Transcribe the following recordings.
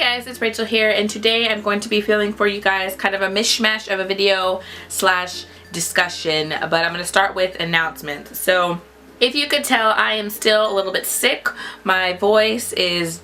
guys, it's Rachel here, and today I'm going to be filming for you guys kind of a mishmash of a video slash discussion, but I'm going to start with announcements. So if you could tell, I am still a little bit sick. My voice is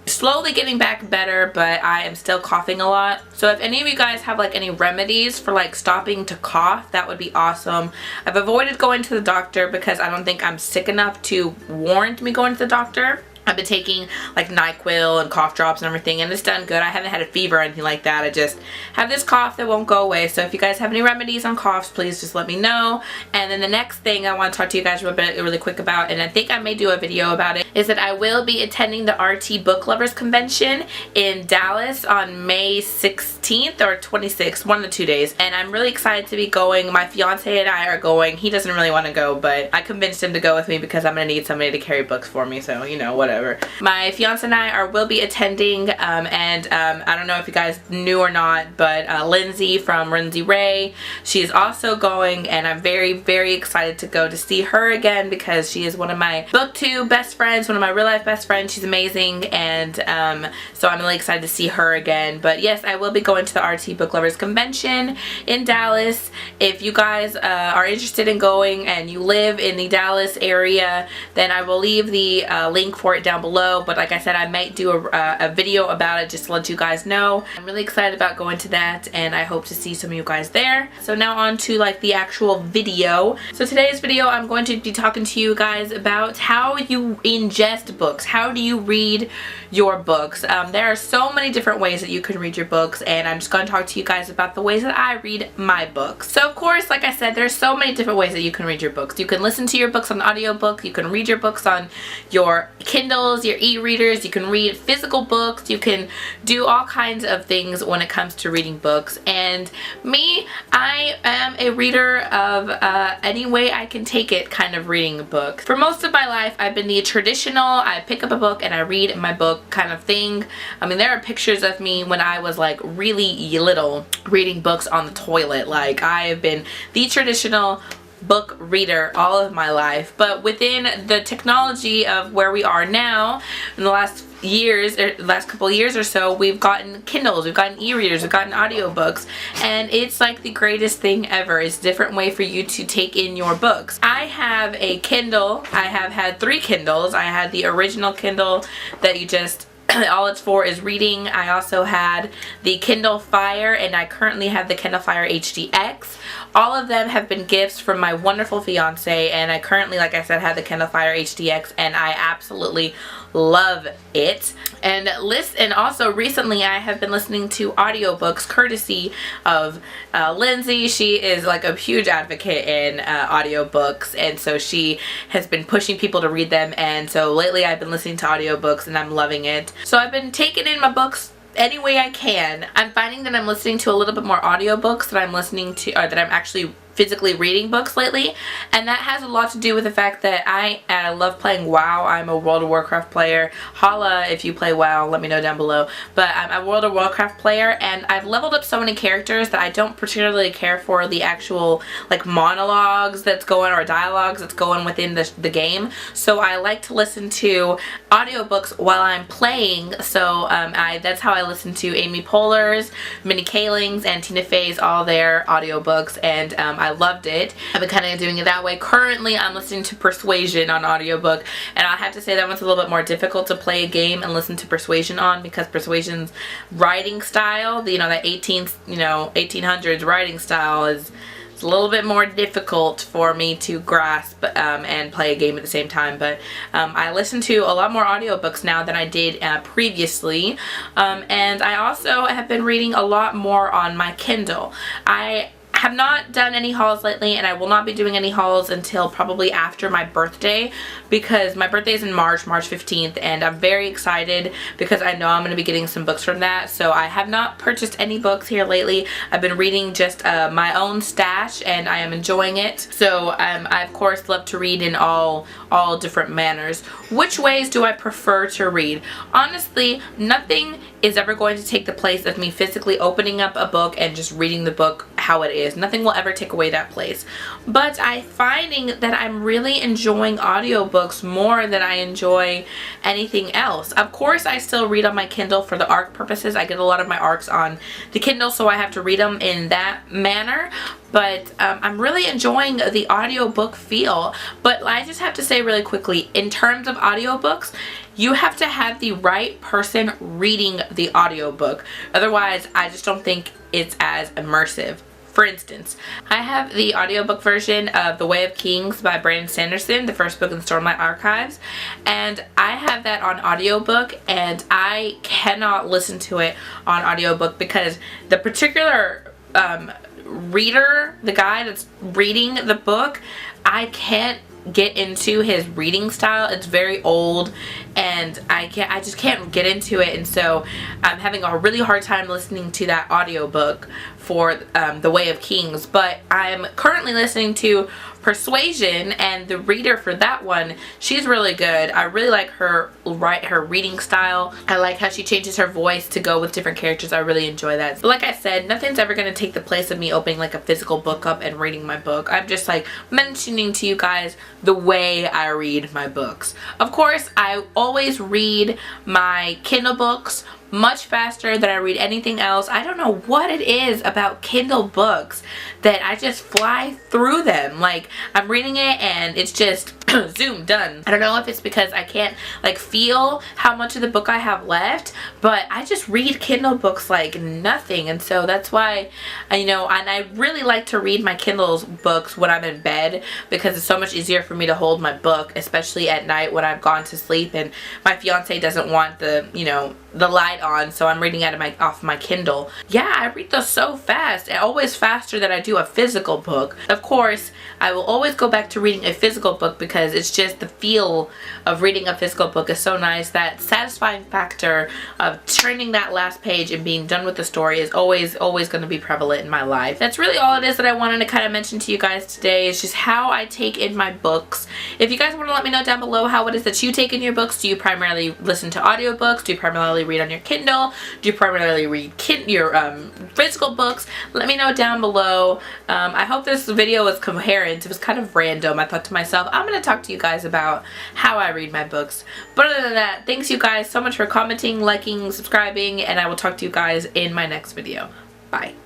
slowly getting back better, but I am still coughing a lot. So if any of you guys have like any remedies for like stopping to cough, that would be awesome. I've avoided going to the doctor because I don't think I'm sick enough to warrant me going to the doctor. I've been taking like NyQuil and cough drops and everything, and it's done good. I haven't had a fever or anything like that. I just have this cough that won't go away. So if you guys have any remedies on coughs, please just let me know. And then the next thing I want to talk to you guys really quick about, and I think I may do a video about it, is that I will be attending the RT Book Lovers Convention in Dallas on May 16th or 26th, one of the 2 days. And I'm really excited to be going. My fiance and I are going. He doesn't really want to go, but I convinced him to go with me because I'm going to need somebody to carry books for me, so you know, whatever. My fiance and I will be attending, and I don't know if you guys knew or not, but Lindsay from Lindsay Ray, she is also going, and I'm very, very excited to go to see her again because she is one of my booktube best friends, one of my real life best friends. She's amazing, and so I'm really excited to see her again. But yes, I will be going to the RT Book Lovers Convention in Dallas. If you guys are interested in going and you live in the Dallas area, then I will leave the link for it down below, but like I said, I might do a video about it just to let you guys know. I'm really excited about going to that, and I hope to see some of you guys there. So now on to like the actual video. So today's video, I'm going to be talking to you guys about how you ingest books. How do you read your books? There are so many different ways that you can read your books, and I'm just going to talk to you guys about the ways that I read my books. So of course, like I said, there's so many different ways that you can read your books. You can listen to your books on audiobook, you can read your books on your Kindles, your e-readers, you can read physical books, you can do all kinds of things when it comes to reading books. And me, I am a reader of any way I can take it kind of reading a book. For most of my life, I've been the traditional, I pick up a book and I read my book kind of thing. I mean, there are pictures of me when I was like really little reading books on the toilet. Like, I have been the traditional book reader all of my life, but within the technology of where we are now in the last years, or last couple of years or so, we've gotten Kindles, we've gotten e-readers, we've gotten audiobooks, and it's like the greatest thing ever. It's a different way for you to take in your books. I have a Kindle. I have had 3 Kindles. I had the original Kindle that you just all it's for is reading. I also had the Kindle Fire, and I currently have the Kindle Fire HDX. All of them have been gifts from my wonderful fiance, and I currently, like I said, have the Kindle Fire HDX, and I absolutely love it. And also recently I have been listening to audiobooks courtesy of Lindsay. She is like a huge advocate in audiobooks, and so she has been pushing people to read them, and so lately I've been listening to audiobooks and I'm loving it. So I've been taking in my books any way I can. I'm finding that I'm listening to a little bit more audiobooks than I'm listening to, or that I'm actually physically reading books lately, and that has a lot to do with the fact that I love playing WoW. I'm a World of Warcraft player. Holla if you play WoW, let me know down below. But I'm a World of Warcraft player, and I've leveled up so many characters that I don't particularly care for the actual like monologues that's going, or dialogues that's going within the game. So I like to listen to audiobooks while I'm playing. So that's how I listen to Amy Poehler's, Minnie Kaling's, and Tina Fey's, all their audiobooks, and I loved it. I've been kind of doing it that way. Currently, I'm listening to Persuasion on audiobook, and I have to say that one's a little bit more difficult to play a game and listen to Persuasion on, because Persuasion's writing style, you know, that 1800s writing style is a little bit more difficult for me to grasp and play a game at the same time. But I listen to a lot more audiobooks now than I did previously, and I also have been reading a lot more on my Kindle. I have not done any hauls lately, and I will not be doing any hauls until probably after my birthday, because my birthday is in March 15th, and I'm very excited because I know I'm going to be getting some books from that. So I have not purchased any books here lately. I've been reading just my own stash, and I am enjoying it. So I of course love to read in all different manners. Which ways do I prefer to read? Honestly, nothing is ever going to take the place of me physically opening up a book and just reading the book how it is. Nothing will ever take away that place. But I'm finding that I'm really enjoying audiobooks more than I enjoy anything else. Of course, I still read on my Kindle for the ARC purposes. I get a lot of my ARCs on the Kindle, so I have to read them in that manner. But I'm really enjoying the audiobook feel. But I just have to say really quickly, in terms of audiobooks, you have to have the right person reading the audiobook. Otherwise, I just don't think it's as immersive. For instance, I have the audiobook version of The Way of Kings by Brandon Sanderson, the first book in the Stormlight Archives, and I have that on audiobook, and I cannot listen to it on audiobook because the particular reader, the guy that's reading the book, I can't get into his reading style. It's very old and I just can't get into it, and so I'm having a really hard time listening to that audiobook for The Way of Kings. But I'm currently listening to Persuasion, and the reader for that one, she's really good. I really like her reading style. I like how she changes her voice to go with different characters. I really enjoy that. But like I said, nothing's ever going to take the place of me opening like a physical book up and reading my book. I'm just like mentioning to you guys the way I read my books. Of course, I always read my Kindle books much faster than I read anything else. I don't know what it is about Kindle books that I just fly through them. Like, I'm reading it and it's just zoom, done. I don't know if it's because I can't like feel how much of the book I have left, but I just read Kindle books like nothing. And so that's why, you know, and I really like to read my Kindle books when I'm in bed, because it's so much easier for me to hold my book, especially at night when I've gone to sleep and my fiance doesn't want the, you know, the light on, so I'm reading off my Kindle. Yeah, I read those so fast, always faster than I do a physical book. Of course, I will always go back to reading a physical book because it's just the feel of reading a physical book is so nice. That satisfying factor of turning that last page and being done with the story is always going to be prevalent in my life. That's really all it is that I wanted to kind of mention to you guys today. Is just how I take in my books. If you guys want to let me know down below how it is that you take in your books. Do you primarily listen to audiobooks? Do you primarily read on your Kindle? Do you primarily read your physical books? Let me know down below. I hope this video was coherent. It was kind of random. I thought to myself, I'm going to talk to you guys about how I read my books. But other than that, thanks you guys so much for commenting, liking, subscribing, and I will talk to you guys in my next video. Bye.